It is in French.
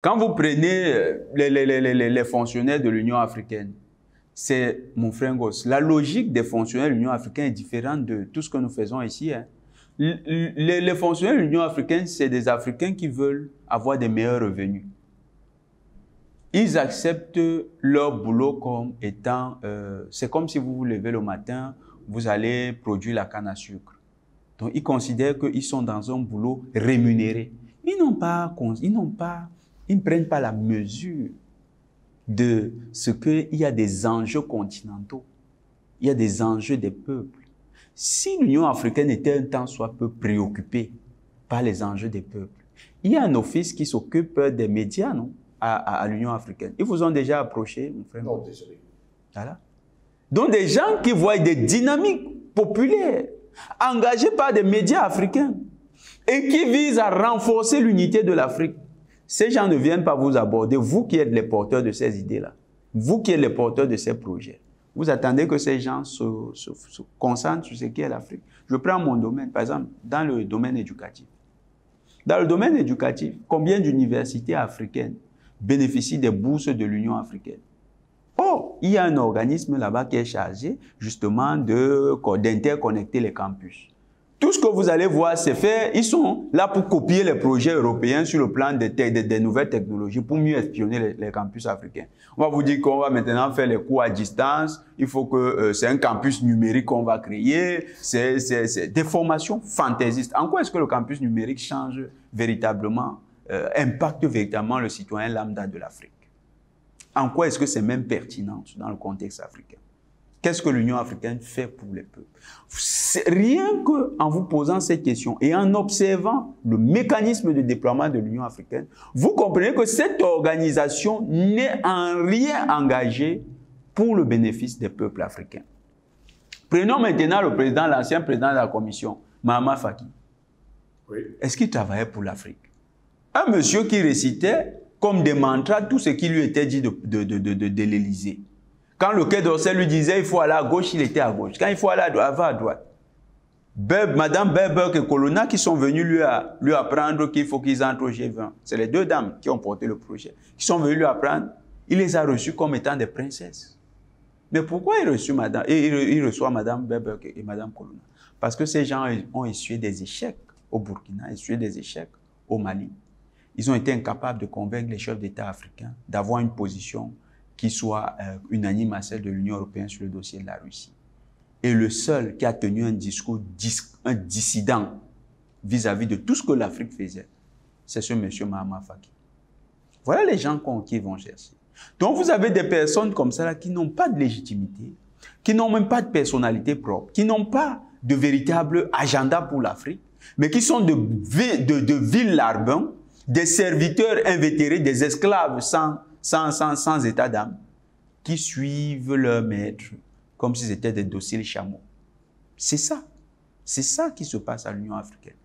Quand vous prenez les fonctionnaires de l'Union africaine, c'est, mon frère Goss, la logique des fonctionnaires de l'Union africaine est différente de tout ce que nous faisons ici. Hein. Les fonctionnaires de l'Union africaine, c'est des Africains qui veulent avoir des meilleurs revenus. Ils acceptent leur boulot comme étant... c'est comme si vous vous levez le matin, vous allez produire la canne à sucre. Donc, ils considèrent qu'ils sont dans un boulot rémunéré. Ils ne prennent pas la mesure de ce qu'il y a des enjeux continentaux. Il y a des enjeux des peuples. Si l'Union africaine était un tant soit peu préoccupée par les enjeux des peuples, il y a un office qui s'occupe des médias, non, à l'Union africaine. Ils vous ont déjà approché, mon frère? Non, désolé. Voilà. Donc, des gens qui voient des dynamiques populaires engagées par des médias africains et qui visent à renforcer l'unité de l'Afrique. Ces gens ne viennent pas vous aborder, vous qui êtes les porteurs de ces idées-là, vous qui êtes les porteurs de ces projets. Vous attendez que ces gens se concentrent sur ce qu'est l'Afrique. Je prends mon domaine, par exemple, dans le domaine éducatif. Dans le domaine éducatif, combien d'universités africaines bénéficient des bourses de l'Union africaine? Oh, il y a un organisme là-bas qui est chargé justement d'interconnecter les campus. Tout ce que vous allez voir, c'est fait. Ils sont là pour copier les projets européens sur le plan des nouvelles technologies pour mieux espionner les campus africains. On va vous dire qu'on va maintenant faire les cours à distance. Il faut que c'est un campus numérique qu'on va créer. C'est des formations fantaisistes. En quoi est-ce que le campus numérique change véritablement, impacte véritablement le citoyen lambda de l'Afrique? En quoi est-ce que c'est même pertinent dans le contexte africain? Qu'est-ce que l'Union africaine fait pour les peuples? Rien qu'en vous posant cette question et en observant le mécanisme de déploiement de l'Union africaine, vous comprenez que cette organisation n'est en rien engagée pour le bénéfice des peuples africains. Prenons maintenant le président, l'ancien président de la Commission, Mahama Faki. Oui. Est-ce qu'il travaillait pour l'Afrique? Un monsieur qui récitait comme des mantras tout ce qui lui était dit de l'Élysée. Quand le Quai d'Orsay lui disait il faut aller à gauche, il était à gauche. Quand il faut aller à droite, il va à droite. Madame Berberk et Colonna qui sont venus lui apprendre qu'il faut qu'ils entrent au G20. C'est les deux dames qui ont porté le projet. Qui sont venus lui apprendre. Il les a reçus comme étant des princesses. Mais pourquoi il reçoit Madame Berberk et Madame Colonna? Parce que ces gens ont essuyé des échecs au Burkina, essuyé des échecs au Mali. Ils ont été incapables de convaincre les chefs d'État africains d'avoir une position qui soit unanime à celle de l'Union européenne sur le dossier de la Russie. Et le seul qui a tenu un discours dissident vis-à-vis de tout ce que l'Afrique faisait, c'est ce monsieur Mahama Faki. Voilà les gens qui vont chercher. Donc vous avez des personnes comme ça là, qui n'ont pas de légitimité, qui n'ont même pas de personnalité propre, qui n'ont pas de véritable agenda pour l'Afrique, mais qui sont de vil larbins, des serviteurs invétérés, des esclaves sans état d'âme, qui suivent leur maître comme si c'était des dociles chameaux. C'est ça qui se passe à l'Union africaine.